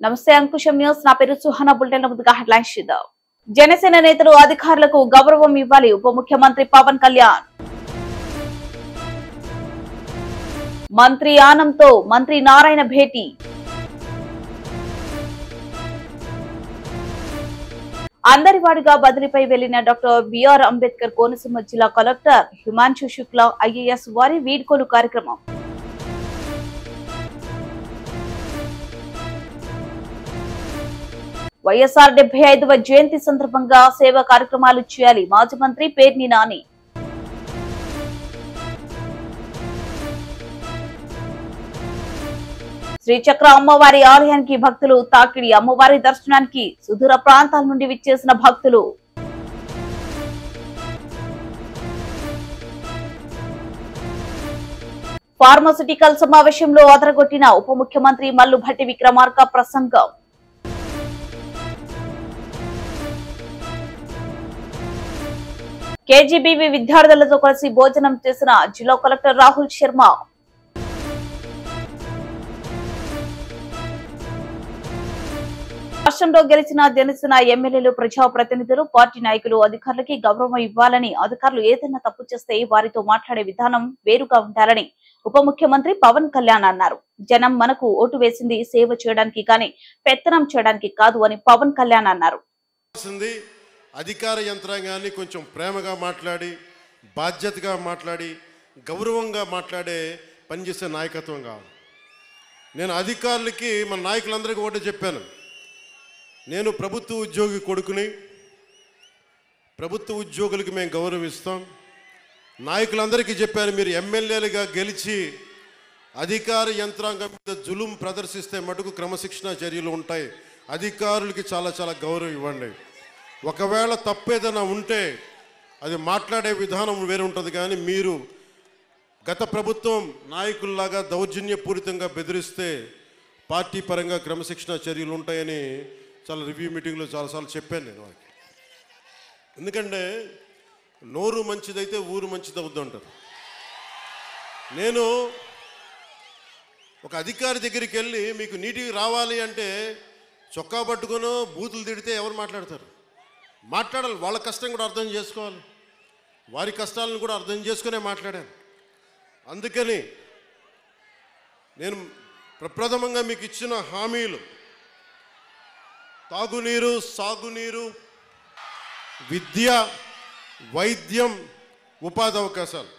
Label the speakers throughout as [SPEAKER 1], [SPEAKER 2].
[SPEAKER 1] నమస్తే అంకుశం న్యూస్. నా పేరు సుహానా. బులెటిన్ ముందుగా హెడ్లైన్స్ చూద్దాం. జనసేన నేతలు అధికారులకు గౌరవం ఇవ్వాలి. ఉప ముఖ్యమంత్రి పవన్ కళ్యాణ్. మంత్రి ఆనంద్తో మంత్రి నారాయణ భేటీ. అందరివాడిగా బదిలీపై వెళ్లిన డాక్టర్ బిఆర్ అంబేద్కర్ కోనసీమ జిల్లా కలెక్టర్ హిమాంశు శుక్లా ఐఏఎస్ వారి వీడ్కోలు కార్యక్రమం. వైఎస్ఆర్ 75వ జయంతి సందర్భంగా సేవా కార్యక్రమాలు చేయాలి. మాజీ మంత్రి పేర్ని నాని. శ్రీచక్ర అమ్మవారి ఆలయానికి భక్తులు తాకిడి. అమ్మవారి దర్శనానికి సుదూర ప్రాంతాల నుండి విచ్చేసిన భక్తులు. ఫార్మాసిటికల్ సమావేశంలో అదరగొట్టిన ఉప ముఖ్యమంత్రి మల్లుభట్టి విక్రమార్క ప్రసంగం. కేజీబీవీ విద్యార్థులతో కలిసి భోజనం చేసిన జిల్లా కలెక్టర్ రాహుల్ శర్మ. రాష్ట్రంలో గెలిచిన జనసేన ఎమ్మెల్యేలు, ప్రజాప్రతినిధులు, పార్టీ నాయకులు అధికారులకి గౌరవం ఇవ్వాలని, అధికారులు ఏదైనా తప్పు చేస్తే వారితో మాట్లాడే విధానం వేరుగా ఉండాలని ఉప ముఖ్యమంత్రి పవన్ కళ్యాణ్ అన్నారు. జనం మనకు ఓటు వేసింది సేవ చేయడానికి కానీ పెత్తనం చేయడానికి కాదు అని పవన్ కళ్యాణ్ అన్నారు.
[SPEAKER 2] అధికార యంత్రాంగాన్ని కొంచెం ప్రేమగా మాట్లాడి, బాధ్యతగా మాట్లాడి, గౌరవంగా మాట్లాడే పనిచేసే నాయకత్వం కావాలి. నేను అధికారులకి, మన నాయకులందరికీ ఒకటే చెప్పాను. నేను ప్రభుత్వ ఉద్యోగి కొడుకుని, ప్రభుత్వ ఉద్యోగులకి మేము గౌరవిస్తాం. నాయకులందరికీ చెప్పాను, మీరు ఎమ్మెల్యేలుగా గెలిచి అధికార యంత్రాంగం మీద జులుం ప్రదర్శిస్తే మటుకు క్రమశిక్షణ చర్యలు ఉంటాయి. అధికారులకి చాలా చాలా గౌరవం ఇవ్వండి. ఒకవేళ తప్పేదైనా ఉంటే అది మాట్లాడే విధానం వేరే ఉంటుంది. కానీ మీరు గత ప్రభుత్వం నాయకుల్లాగా దౌర్జన్యపూరితంగా బెదిరిస్తే పార్టీ పరంగా క్రమశిక్షణ చర్యలు ఉంటాయని చాలా రివ్యూ మీటింగ్లో చాలాసార్లు చెప్పాను నేను వాళ్ళకి. ఎందుకంటే నోరు మంచిదైతే ఊరు మంచిది అవుద్దు అంటారు. నేను ఒక అధికారి దగ్గరికి వెళ్ళి మీకు నీటికి రావాలి అంటే చొక్కా పట్టుకునో బూతులు తిడితే ఎవరు మాట్లాడతారు? మాట్లాడాలి. వాళ్ళ కష్టం కూడా అర్థం చేసుకోవాలి. వారి కష్టాలను కూడా అర్థం చేసుకునే మాట్లాడాను. అందుకని నేను ప్రప్రథమంగా మీకు ఇచ్చిన హామీలు తాగునీరు, సాగునీరు, విద్య, వైద్యం, ఉపాధి అవకాశాలు.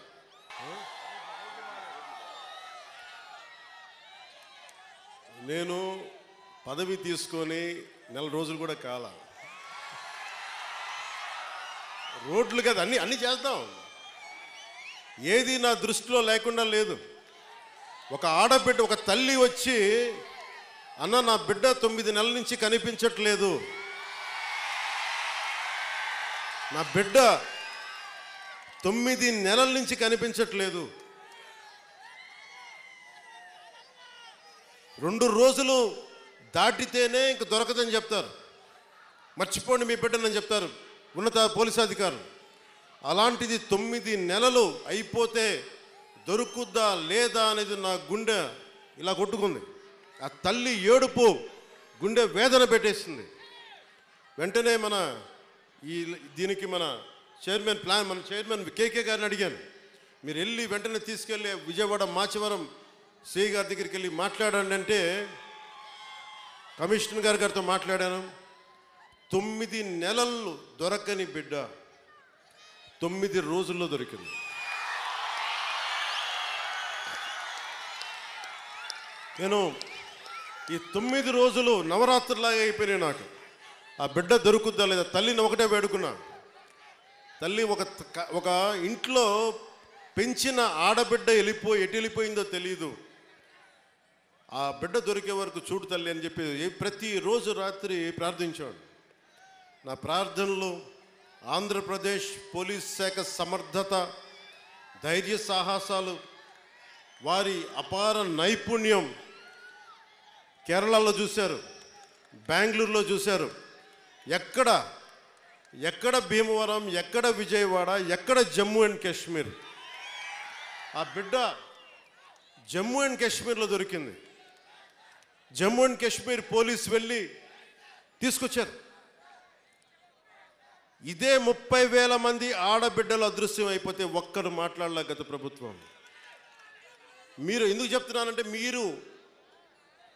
[SPEAKER 2] నేను పదవి తీసుకొని నెల రోజులు కూడా కాల. రోడ్లు కదా అన్నీ చేద్దాం. ఏది నా దృష్టిలో లేకుండా లేదు. ఒక ఆడబిడ్డ, ఒక తల్లి వచ్చి, అన్న నా బిడ్డ 9 నెలల నుంచి కనిపించట్లేదు, నా బిడ్డ 9 నెలల నుంచి కనిపించట్లేదు, 2 రోజులు దాటితేనే ఇంక దొరకదని చెప్తారు. మర్చిపోండి మీ బిడ్డనని చెప్తారు ఉన్నత పోలీసు అధికారులు. అలాంటిది 9 నెలలు అయిపోతే దొరుకుద్దా లేదా అనేది నా గుండె ఇలా కొట్టుకుంది. ఆ తల్లి ఏడుపు గుండె వేదన పెట్టేసింది. వెంటనే దీనికి మన చైర్మన్ కేకే గారిని అడిగాను. మీరు వెళ్ళి వెంటనే తీసుకెళ్ళి విజయవాడ మాచవరం సిఐ గారి దగ్గరికి వెళ్ళి మాట్లాడండి అంటే కమిషనర్ గారితో మాట్లాడాను. 9 నెలలు దొరకని బిడ్డ 9 రోజుల్లో దొరికింది. నేను ఈ 9 రోజులు నవరాత్రులాగా అయిపోయినాయి నాకు. ఆ బిడ్డ దొరుకుద్దా లేదా తల్లిని ఒకటే వేడుకున్నా. తల్లి ఒక ఇంట్లో పెంచిన ఆడబిడ్డ ఎటు వెళ్ళిపోయిందో తెలియదు. ఆ బిడ్డ దొరికే వరకు చూడు తల్లి అని చెప్పి ప్రతిరోజు రాత్రి ప్రార్థించాడు. నా ప్రార్థనలు ఆంధ్రప్రదేశ్ పోలీస్ శాఖ సమర్థత, ధైర్య సాహసాలు, వారి అపార నైపుణ్యం కేరళలో చూశారు, బెంగళూరులో చూశారు. ఎక్కడ భీమవరం, ఎక్కడ విజయవాడ, ఎక్కడ జమ్మూ అండ్ కాశ్మీర్. ఆ బిడ్డ జమ్మూ అండ్ కాశ్మీర్లో దొరికింది. జమ్మూ అండ్ కాశ్మీర్ పోలీసు వెళ్ళి తీసుకొచ్చారు. ఇదే 30,000 మంది ఆడబిడ్డలు అదృశ్యం అయిపోతే ఒక్కరు మాట్లాడలే గత ప్రభుత్వం. మీరు ఎందుకు చెప్తున్నానంటే, మీరు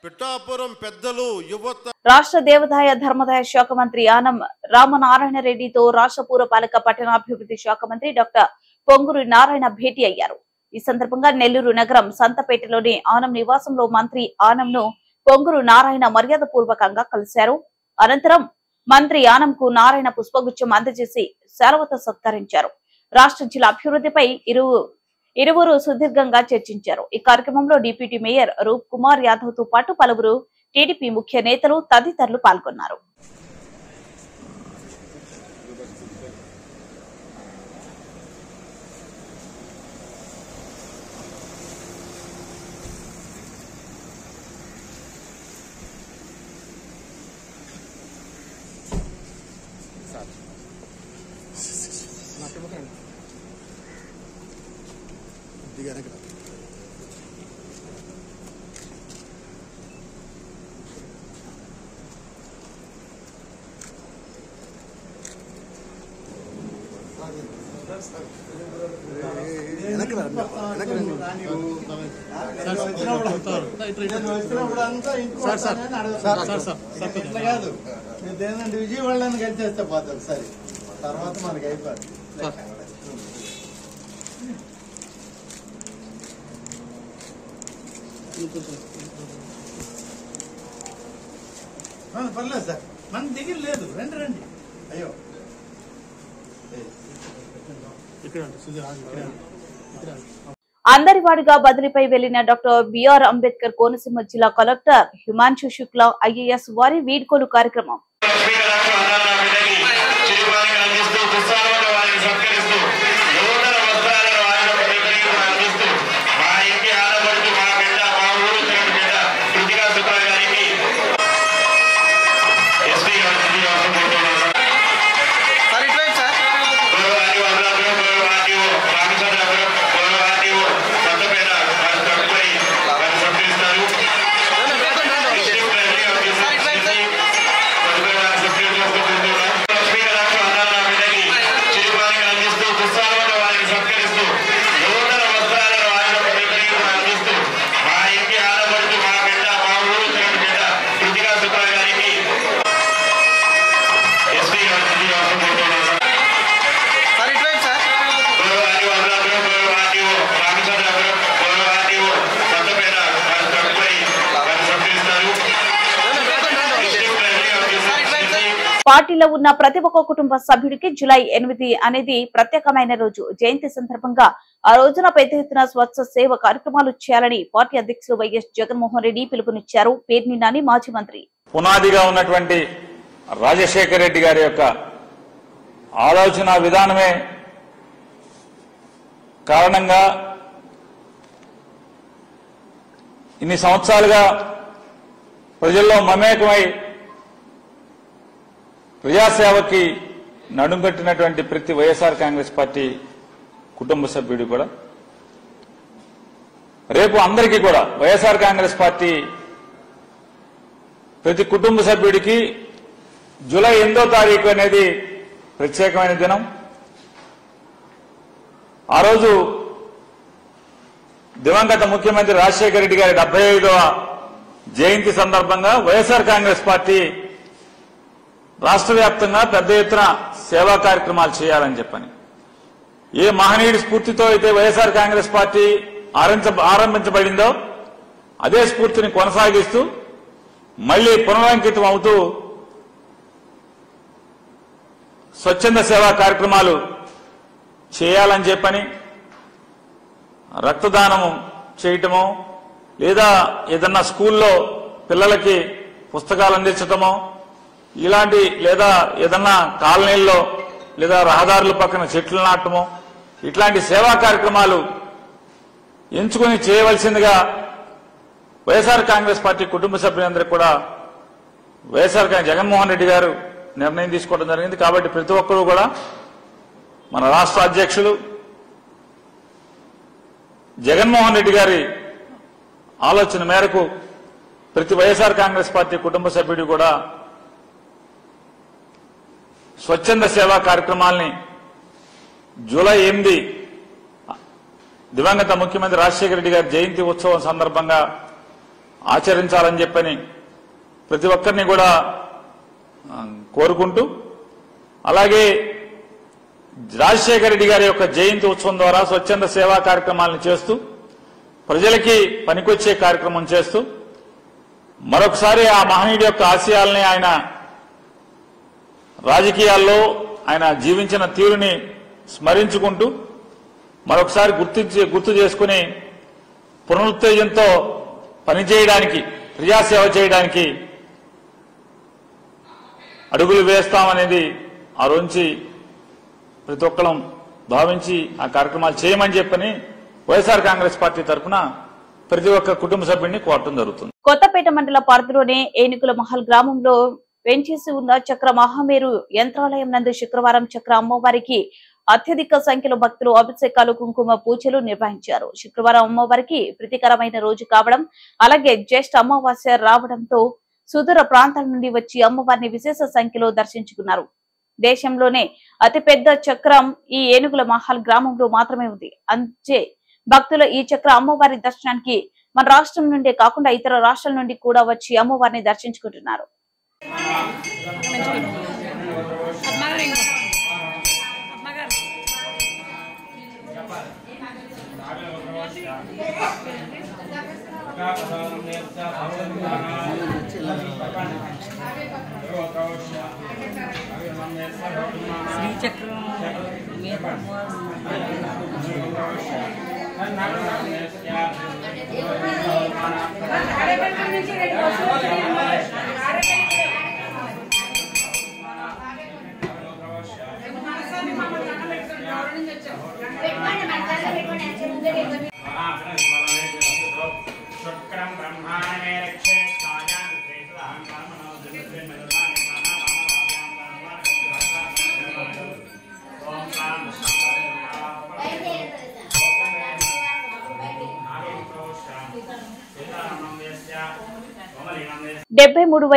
[SPEAKER 2] పిఠాపురం పెద్దలు, యువత.
[SPEAKER 1] రాష్ట్ర దేవాదాయ ధర్మాదాయ శాఖ మంత్రి ఆనం రామనారాయణ రెడ్డితో రాష్ట్ర పురపాలక పట్టణాభివృద్ధి శాఖ మంత్రి డాక్టర్ పొంగూరు నారాయణ భేటీ అయ్యారు. ఈ సందర్భంగా నెల్లూరు నగరం సంతపేటలోని ఆనం నివాసంలో మంత్రి ఆనంను పొంగూరు నారాయణ మర్యాద పూర్వకంగా కలిశారు. అనంతరం మంత్రి ఆనంకు నారాయణ పుష్పగుచ్చం అందజేసి శాలువతో సత్కరించారు. రాష్ట్ర జిల్లా అభివృద్ధిపై ఇరువురు సుదీర్ఘంగా చర్చించారు. ఈ కార్యక్రమంలో డిప్యూటీ మేయర్ రూప్ కుమార్ యాదవ్ తో పాటు పలువురు టీడీపీ ముఖ్య నేతలు తదితరులు పాల్గొన్నారు.
[SPEAKER 3] విజయవాడని కలిసేస్తే పోతారు. సరే, తర్వాత మనకి అయిపోయింది. పర్లేదు సార్, మన దగ్గర లేదు. రండి రండి. అయ్యో,
[SPEAKER 1] అందరివాడిగా బదిలీపై వెళ్లిన డాక్టర్ బిఆర్ అంబేద్కర్ కోనసీమ జిల్లా కలెక్టర్ హిమాంశు శుక్లా ఐఏఎస్ వారి వీడ్కోలు కార్యక్రమం. పార్టీలో ఉన్న ప్రతి ఒక్క కుటుంబ సభ్యుడికి జూలై 8 అనేది ప్రత్యేకమైన రోజు. జయంతి సందర్భంగా ఆ రోజున పెద్ద ఎత్తున స్వచ్ఛ సేవ కార్యక్రమాలు చేయాలని పార్టీ అధ్యక్షులు వైఎస్ జగన్మోహన్ రెడ్డి పిలుపునిచ్చారు. పేర్ని నాని మాజీ మంత్రి.
[SPEAKER 4] పునాదిగా ఉన్నటువంటి రాజశేఖర రెడ్డి గారి యొక్క ఆలోచన విధానమే కారణంగా ఇన్ని సంవత్సరాలుగా ప్రజల్లో మమేకమై ప్రజాసేవకి నడుంకట్టినటువంటి ప్రతి వైఎస్ఆర్ కాంగ్రెస్ పార్టీ కుటుంబ సభ్యుడు కూడా రేపు అందరికీ కూడా వైఎస్ఆర్ కాంగ్రెస్ పార్టీ ప్రతి కుటుంబ సభ్యుడికి జూలై 8వ తారీఖు అనేది ప్రత్యేకమైన దినం. ఆ రోజు దివంగత ముఖ్యమంత్రి రాజశేఖర రెడ్డి గారి 75వ జయంతి సందర్భంగా వైఎస్ఆర్ కాంగ్రెస్ పార్టీ రాష్ట్ర వ్యాప్తంగా పెద్ద ఎత్తున సేవా కార్యక్రమాలు చేయాలని చెప్పని, ఏ మహనీయుడి స్ఫూర్తితో అయితే వైఎస్ఆర్ కాంగ్రెస్ పార్టీ ఆరంభించబడిందో అదే స్ఫూర్తిని కొనసాగిస్తూ మళ్లీ పునరంకితం అవుతూ స్వచ్ఛంద సేవా కార్యక్రమాలు చేయాలని చెప్పని, రక్తదానం చేయటమో లేదా ఏదన్నా స్కూల్లో పిల్లలకి పుస్తకాలు అందించటమో ఇలాంటి, లేదా ఏదన్నా కాలనీల్లో లేదా రహదారుల పక్కన చెట్లు నాటమో ఇట్లాంటి సేవా కార్యక్రమాలు ఎంచుకుని చేయవలసిందిగా వైఎస్ఆర్ కాంగ్రెస్ పార్టీ కుటుంబ సభ్యులందరికీ కూడా వైఎస్ఆర్ జగన్మోహన్ రెడ్డి గారు నిర్ణయం తీసుకోవడం జరిగింది. కాబట్టి ప్రతి ఒక్కరూ కూడా మన రాష్ట్ర అధ్యక్షులు జగన్మోహన్ రెడ్డి గారి ఆలోచన మేరకు ప్రతి వైఎస్ఆర్ కాంగ్రెస్ పార్టీ కుటుంబ సభ్యుడు కూడా స్వచ్ఛంద సేవా కార్యక్రమాల్ని జూలై 8 దివంగత ముఖ్యమంత్రి రాజశేఖర రెడ్డి గారి జయంతి ఉత్సవం సందర్భంగా ఆచరించాలని చెప్పని ప్రతి ఒక్కరిని కూడా కోరుకుంటూ, అలాగే రాజశేఖర రెడ్డి గారి యొక్క జయంతి ఉత్సవం ద్వారా స్వచ్ఛంద సేవా కార్యక్రమాలను చేస్తూ ప్రజలకి పనికొచ్చే కార్యక్రమం చేస్తూ మరొకసారి ఆ మహనీయుడి యొక్క ఆశయాల్ని, ఆయన రాజకీయాల్లో ఆయన జీవించిన తీరుని స్మరించుకుంటూ మరొకసారి గుర్తు చేసుకుని పునరుత్తేజంతో పనిచేయడానికి, ప్రజాసేవ చేయడానికి అడుగులు వేస్తామనేది ఆ రోజు ప్రతి ఒక్కరం భావించి ఆ కార్యక్రమాలు చేయమని చెప్పని వైఎస్ఆర్ కాంగ్రెస్ పార్టీ తరఫున ప్రతి ఒక్క కుటుంబ సభ్యుడిని కోరటం జరుగుతుంది.
[SPEAKER 1] కొత్తపేట మండల పరిధిలోని ఏనుగుల మహల్ గ్రామంలో వెంచేసి ఉన్న చక్ర మహామేరు యంత్రాలయం నందు శుక్రవారం చక్ర అమ్మవారికి అత్యధిక సంఖ్యలో భక్తులు అభిషేకాలు, కుంకుమ పూజలు నిర్వహించారు. శుక్రవారం అమ్మవారికి ప్రీతికరమైన రోజు కావడం, అలాగే జ్యేష్ఠ అమావాస్య రావడంతో సుదూర ప్రాంతాల నుండి వచ్చి అమ్మవారిని విశేష సంఖ్యలో దర్శించుకున్నారు. దేశంలోనే అతిపెద్ద చక్రం ఈ ఏనుగుల మహల్ గ్రామంలో మాత్రమే ఉంది. అంతే భక్తులు ఈ చక్ర అమ్మవారి దర్శనానికి మన రాష్ట్రం నుండే కాకుండా ఇతర రాష్ట్రాల నుండి కూడా వచ్చి అమ్మవారిని దర్శించుకుంటున్నారు.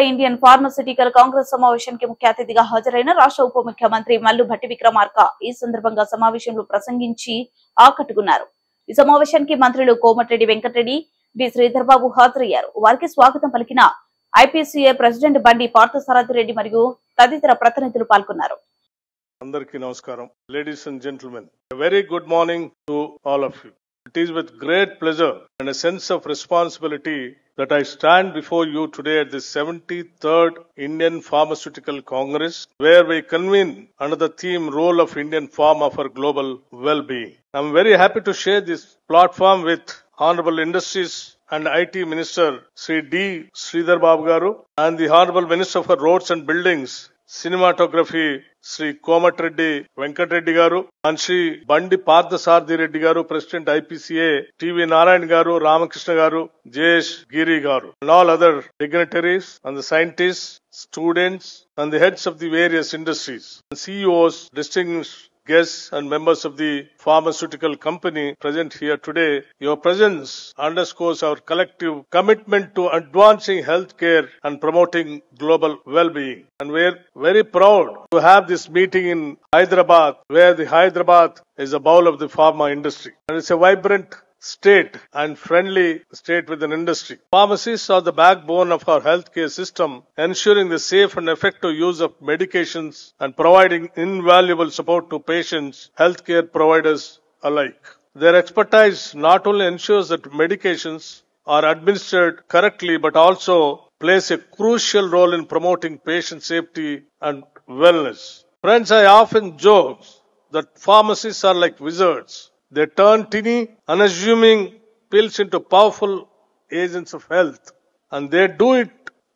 [SPEAKER 1] ఇండియన్ ఫార్మాస్యూటికల్ కాంగ్రెస్ సమావేశానికి ముఖ్య అతిథిగా హాజరైన రాష్ట్ర ఉప ముఖ్యమంత్రి మల్లు భట్టి విక్రమార్క ఈ సందర్భంగా సమావేశంలో ప్రసంగించి ఆకట్టుకున్నారు. ఈ సమావేశానికి మంత్రులు కోమటిరెడ్డి వెంకటరెడ్డి, డి శ్రీధర్ బాబు హాజరయ్యారు. వారికి స్వాగతం పలికిన ఐపీసీఏ ప్రెసిడెంట్ బండి పార్థసారథి రెడ్డి మరియు తదితర ప్రతినిధులు పాల్గొన్నారు.
[SPEAKER 5] అందరికీ నమస్కారం. Ladies and gentlemen, very good morning to all of you. It is with great pleasure and a sense of responsibility that I stand before you today at the 73rd Indian Pharmaceutical Congress, where we convene under the theme Role of Indian Pharma for Global Well-being. I am very happy to share this platform with Honorable Industries and IT Minister Sri D. Sridhar Babu Garu and the Honorable Minister for Roads and Buildings, Cinematography Sri Komatreddy Venkatreddy Garu and Sri Bandi Paర్థసారథి Reddy Garu, President IPCA, TV Narayan Garu, Ramakrishna Garu, Jayesh Giri Garu, and all other dignitaries and the scientists, students and the heads of the various industries, and CEOs, distinguished guests and members of the pharmaceutical company present here today. Your presence underscores our collective commitment to advancing healthcare and promoting global well-being. And we're very proud to have this meeting in Hyderabad, where the Hyderabad is a bowl of the pharma industry. And it's a vibrant state and friendly state with an industry. Pharmacies are the backbone of our healthcare system, ensuring the safe and effective use of medications and providing invaluable support to patients, healthcare providers alike. Their expertise not only ensures that medications are administered correctly, but also plays a crucial role in promoting patient safety and wellness. Friends, I often joke that pharmacies are like wizards. They turn tiny, unassuming pills into powerful agents of health. And they do it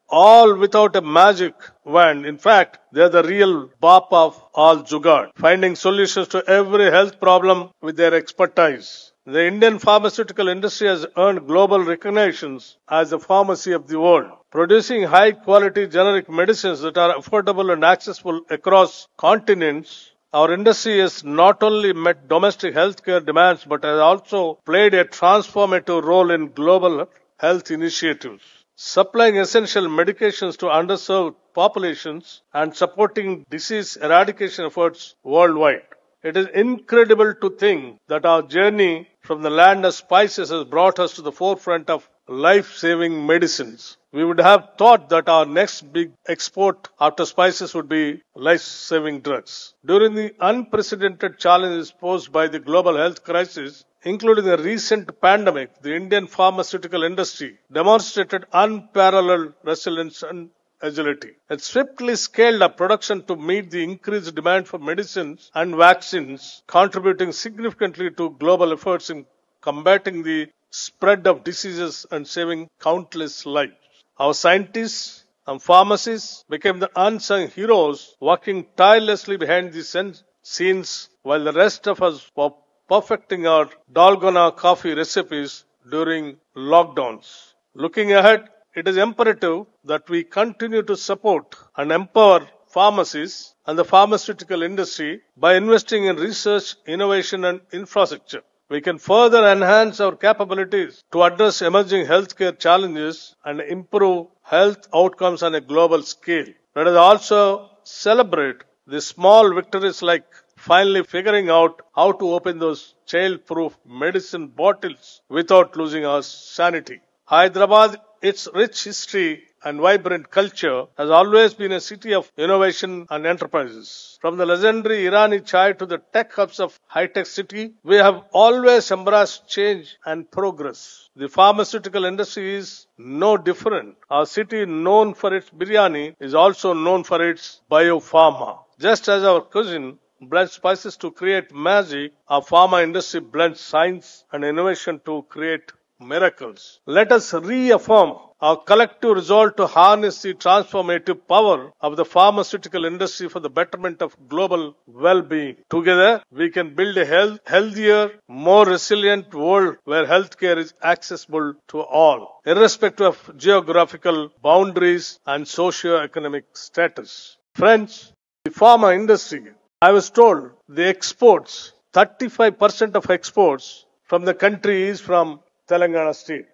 [SPEAKER 5] all without a magic wand. In fact, they are the real bop of all jugaad, finding solutions to every health problem with their expertise. The Indian pharmaceutical industry has earned global recognitions as the pharmacy of the world, producing high-quality generic medicines that are affordable and accessible across continents. Our industry has not only met domestic healthcare demands, but has also played a transformative role in global health initiatives. supplying essential medications to underserved populations, and supporting disease eradication efforts worldwide. It is incredible to think that our journey from the land of spices has brought us to the forefront of life-saving medicines. We would have thought that our next big export after spices would be life-saving drugs. During the unprecedented challenges posed by the global health crisis, including the recent pandemic, the Indian pharmaceutical industry demonstrated unparalleled resilience and agility. It swiftly scaled up production to meet the increased demand for medicines and vaccines, contributing significantly to global efforts in combating the spread of diseases and saving countless lives. Our scientists and pharmacists became the unsung heroes, working tirelessly behind the scenes while the rest of us were perfecting our dalgona coffee recipes during lockdowns. Looking ahead, it is imperative that we continue to support and empower pharmacists and the pharmaceutical industry by investing in research, innovation, and infrastructure. We can further enhance our capabilities to address emerging healthcare challenges and improve health outcomes on a global scale. Let us also celebrate the small victories like finally figuring out how to open those child-proof medicine bottles without losing our sanity. Hyderabad, its rich history and vibrant culture, has always been a city of innovation and enterprises. From the legendary Irani chai to the tech hubs of high-tech city, we have always embraced change and progress. The pharmaceutical industry is no different. Our city, known for its biryani, is also known for its biopharma. Just as our cuisine blends spices to create magic, our pharma industry blends science and innovation to create miracles. Let us reaffirm our collective resolve to harness the transformative power of the pharmaceutical industry for the betterment of global well-being. Together, we can build a healthier, more resilient world where healthcare is accessible to all, irrespective of geographical boundaries and socio-economic status. Friends, the pharma industry, I was told the exports, 35% of exports from the country is from Telangana state.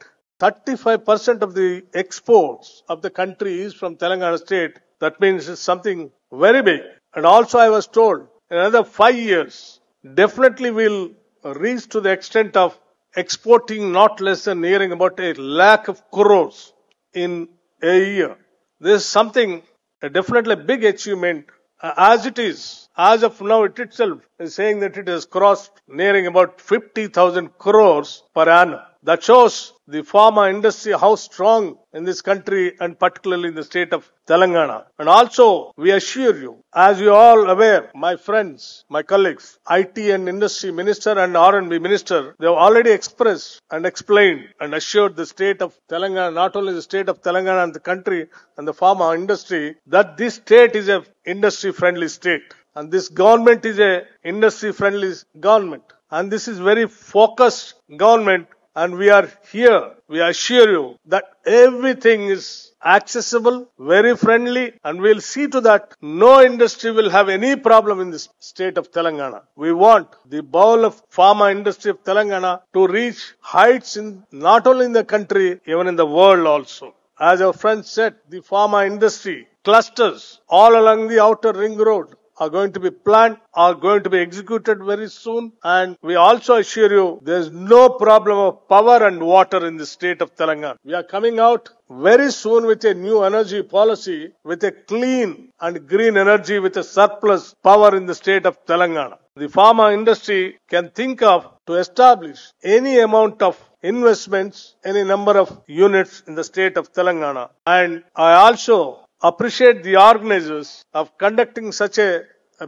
[SPEAKER 5] 35% of the exports of the country is from Telangana state. That means it's something very big. And also I was told in another 5 years, definitely we'll reach to the extent of exporting not less than nearing about 1 lakh crores in a year. This is something, definitely a big achievement as it is. As of now, it itself is saying that it has crossed nearing about 50,000 crores per annum. That shows the pharma industry how strong in this country and particularly in the state of Telangana. And also, we assure you, as you are all aware, my friends, my colleagues, IT and Industry Minister and R&B Minister, they have already expressed and explained and assured the state of Telangana, not only the state of Telangana and the country and the pharma industry, that this state is an industry-friendly state. And this government is an industry-friendly government. And this is very focused government. And we are here, we assure you that everything is accessible, very friendly, and we'll see to that no industry will have any problem in this state of Telangana. We want the bowl of pharma industry of Telangana to reach heights in not only in the country, even in the world also. As our friend said, the pharma industry clusters all along the outer ring road are going to be planned, are going to be executed very soon. And we also assure you there is no problem of power and water in the state of Telangana. We are coming out very soon with a new energy policy, with a clean and green energy with a surplus power in the state of Telangana. The pharma industry can think of to establish any amount of investments, any number of units in the state of Telangana. And I also appreciate the organizers of conducting such a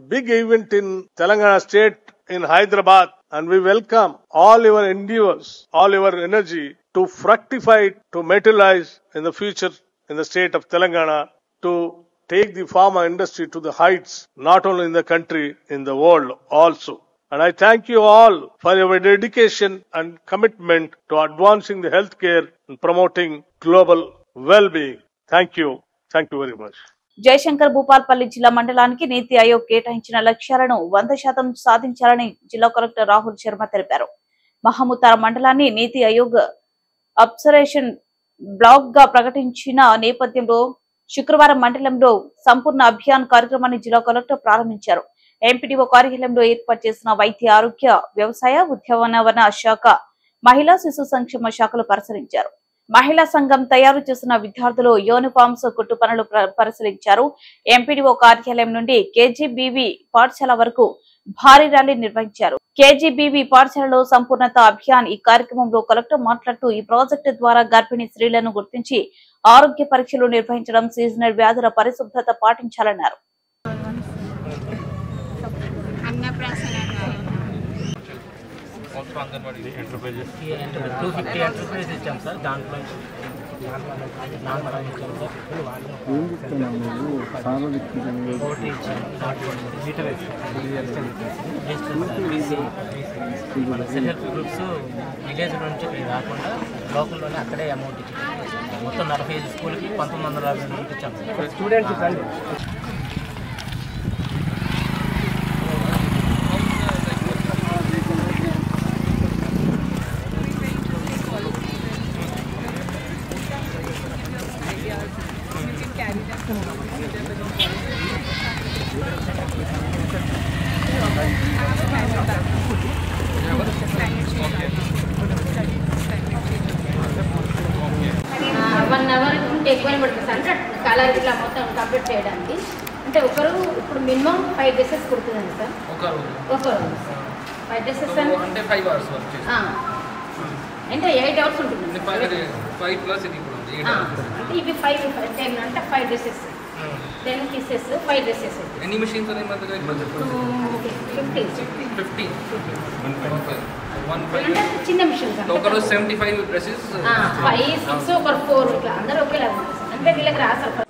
[SPEAKER 5] big event in Telangana state in Hyderabad, and we welcome all your endeavors, all your energy to fructify it, to materialize in the future in the state of Telangana, to take the pharma industry to the heights, not only in the country, in the world also. And I thank you all for your dedication and commitment to advancing the healthcare and promoting global well-being. Thank you. Thank you very much.
[SPEAKER 1] Jayashankar Bhupalpally జిల్లా మండలానికి నీతి ఆయోగ్ కేటాయించిన లక్ష్యాలను 100% సాధించాలని జిల్లా collector Rahul Sharma తెలిపారు. మహమూతార మండలాన్ని నీతి Aayog observation black గా ప్రకటించిన నేపథ్యంలో శుక్రవారం మండలంలో సంపూర్ణ అభియాన్ కార్యక్రమాన్ని జిల్లా కలెక్టర్ ప్రారంభించారు. ఎంపీడీఓ కార్యాలయంలో ఏర్పాటు చేసిన వైద్య ఆరోగ్య వ్యవసాయ ఉద్యానవన శాఖ మహిళా శిశు సంక్షేమ శాఖలు పరిశీలించారు. మహిళా సంఘం తయారు చేసిన విద్యార్థులు యూనిఫామ్స్ కుట్టు పనులు పరిశీలించారు. ఎంపీడీఓ కార్యాలయం నుండి కేజీబీవీ పాఠశాల వరకు భారీ ర్యాలీ నిర్వహించారు. కేజీబీవీ పాఠశాలలో సంపూర్ణత అభియాన్ ఈ కార్యక్రమంలో కలెక్టర్ మాట్లాడుతూ ఈ ప్రాజెక్టు ద్వారా గర్భిణీ స్త్రీలను గుర్తించి ఆరోగ్య పరీక్షలు నిర్వహించడం, సీజనల్ వ్యాధుల పరిశుభ్రత పాటించాలన్నారు.
[SPEAKER 6] సెల్ఫ్ గ్రూప్స్ విలేజ్ నుంచి రాకుండా లోకల్లోనే అక్కడే అమౌంట్ ఇచ్చాం. మొత్తం 45 స్కూల్కి 1950 ఇచ్చాం స్టూడెంట్స్.
[SPEAKER 7] ఎక్కువనే పడుతుంది అంటే కలర్ ఇట్లా మొత్తం కంప్లీట్ చేయడానికి. అంటే ఒకరు ఇప్పుడు మినిమం 5 డ్రెస్సెస్ కుడుతుందండి సార్. ఒకరు 5 డ్రెస్సెస్ అంటే 5 అవర్స్ అంటే 8 అవర్స్ ఉంటుంది. 5 ప్లస్ ఇది కూడా అంటే ఇవి 5 10 అంటే 5 డ్రెస్సెస్ 10 పీసెస్ 5 డ్రెస్సెస్.
[SPEAKER 8] ఎన్ని మెషిన్స్ ఉన్నాయి మన దగ్గర? 15
[SPEAKER 7] అంటే చిన్న మిషన్
[SPEAKER 8] ఒకరు 75 డ్రెస్సెస్
[SPEAKER 7] 5 6 ఒకరు 4 ఇట్లా అందరూ ఒకేలా అంటే వీళ్ళకి రాసారు.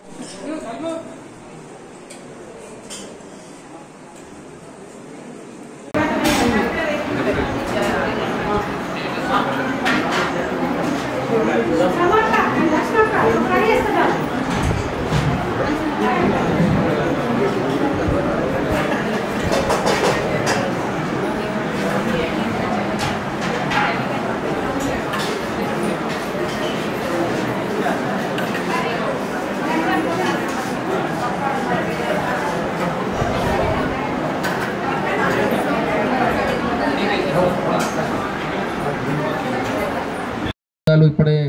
[SPEAKER 9] ఇప్పుడే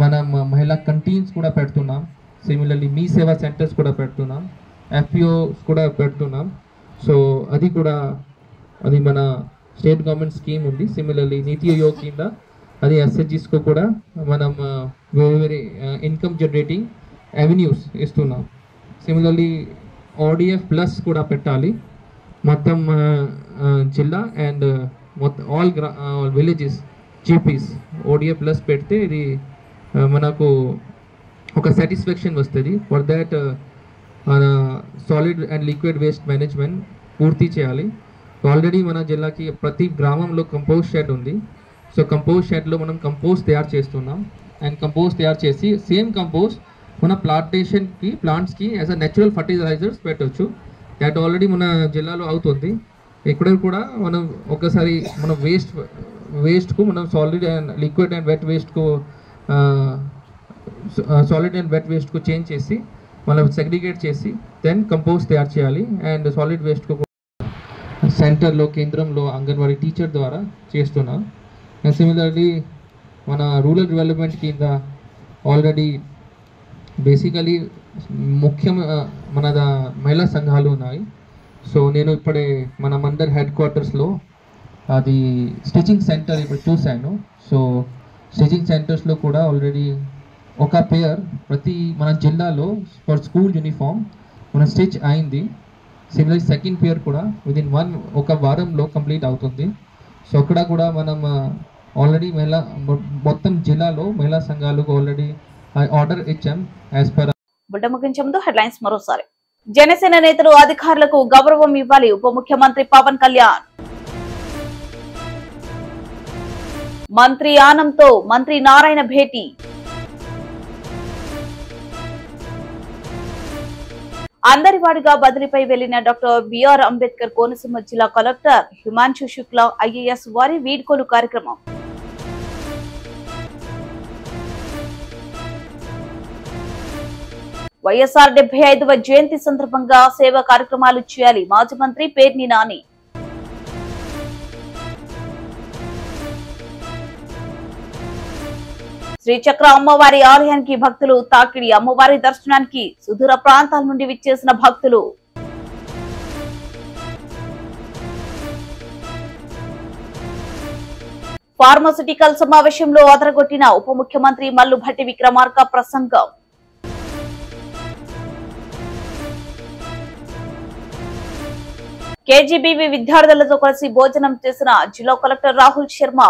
[SPEAKER 9] మనం మహిళా కంటీన్స్ కూడా పెడుతున్నాం. సిమిలర్లీ మీ సేవా సెంటర్స్ కూడా పెడుతున్నాం, ఎఫ్పిఓస్ కూడా పెడుతున్నాం. సో అది కూడా అది మన స్టేట్ గవర్నమెంట్ స్కీమ్ ఉంది. సిమిలర్లీ నీతి ఆయోగ్ కింద అది ఎస్హెచ్జిస్కు కూడా మనం వేరే వేరే ఇన్కమ్ జనరేటింగ్ అవెన్యూస్ ఇస్తున్నాం. సిమిలర్లీ ఓడిఎఫ్ ప్లస్ కూడా పెట్టాలి మొత్తం జిల్లా అండ్ మొత్తం all villages GPs ODF plus పెడితే ఇది మనకు ఒక సాటిస్ఫాక్షన్ వస్తుంది. For that solid and liquid waste management పూర్తి చేయాలి. ఆల్రెడీ మన జిల్లాకి ప్రతి గ్రామంలో కంపోస్ట్ షెడ్ ఉంది. సో కంపోస్ట్ షెడ్లో మనం కంపోస్ట్ తయారు చేస్తున్నాం. అండ్ కంపోస్ట్ తయారు చేసి సేమ్ కంపోస్ట్ మన ప్లాంట్స్కి యాజ్ అ నేచురల్ ఫర్టిలైజర్స్ పెట్టవచ్చు. దాట్ ఆల్రెడీ మన జిల్లాలో అవుతుంది. ఇక్కడ కూడా మనం ఒకసారి మనం వేస్ట్కు మనం solid and liquid and wet వేస్ట్కు చేంజ్ చేసి మనం సెగ్రిగేట్ చేసి దెన్ కంపోస్ట్ తయారు చేయాలి. అండ్ సాలిడ్ వేస్ట్కు సెంటర్లో కేంద్రంలో అంగన్వాడీ టీచర్ ద్వారా చేస్తున్నాం. అండ్ సిమిలర్లీ మన రూరల్ డెవలప్మెంట్ కింద ఆల్రెడీ బేసికలీ మన మహిళా సంఘాలు ఉన్నాయి. సో నేను ఇప్పుడే మన మందర్ హెడ్ క్వార్టర్స్లో అది స్టిచింగ్ సెంటర్ ఇప్పుడు చూశాను. సో స్టిచింగ్ సెంటర్స్లో కూడా ఆల్రెడీ ఒక పేర్ ప్రతి మన జిల్లాలో ఫర్ స్కూల్ యూనిఫామ్ మన స్టిచ్ అయింది. సిమిలర్ సెకండ్ పేర్ కూడా విదిన్ ఒక వారంలో కంప్లీట్ అవుతుంది. సో అక్కడ కూడా మనం ఆల్రెడీ మొత్తం జిల్లాలో మహిళా సంఘాలకు ఆల్రెడీ ఆర్డర్ ఇచ్చాం. యాజ్ పర్
[SPEAKER 1] బుడ్డ ముగించే ముందు హెడ్లైన్స్ మరోసారి. జనసేన నేతలు అధికారులకు గౌరవం ఇవ్వాలి, ఉప ముఖ్యమంత్రి పవన్ కళ్యాణ్. మంత్రి ఆనంతో మంత్రి నారాయణ భేటీ. అందరివాడిగా బదిలీపై వెళ్లిన డాక్టర్ బిఆర్ అంబేద్కర్ కోనసీమ జిల్లా కలెక్టర్ హిమాంశు శుక్లా ఐఏఎస్ వారి వీడ్కోలు కార్యక్రమం. వైఎస్ఆర్ 75వ జయంతి సందర్భంగా సేవా కార్యక్రమాలు చేయాలి మాజీ మంత్రి పేర్ని నాని. శ్రీచక్ర అమ్మవారి ఆలయానికి భక్తులు తాకిడి. అమ్మవారి దర్శనానికి సుదూర ప్రాంతాల నుండి విచ్చేసిన భక్తులు. ఫార్మాసిటికల్ సమావేశంలో అదరగొట్టిన ఉప ముఖ్యమంత్రి మల్లుభట్టి విక్రమార్క ప్రసంగం. కేజీబీవీ విద్యార్థులతో కలిసి భోజనం చేసిన జిల్లా కలెక్టర్ రాహుల్ శర్మ.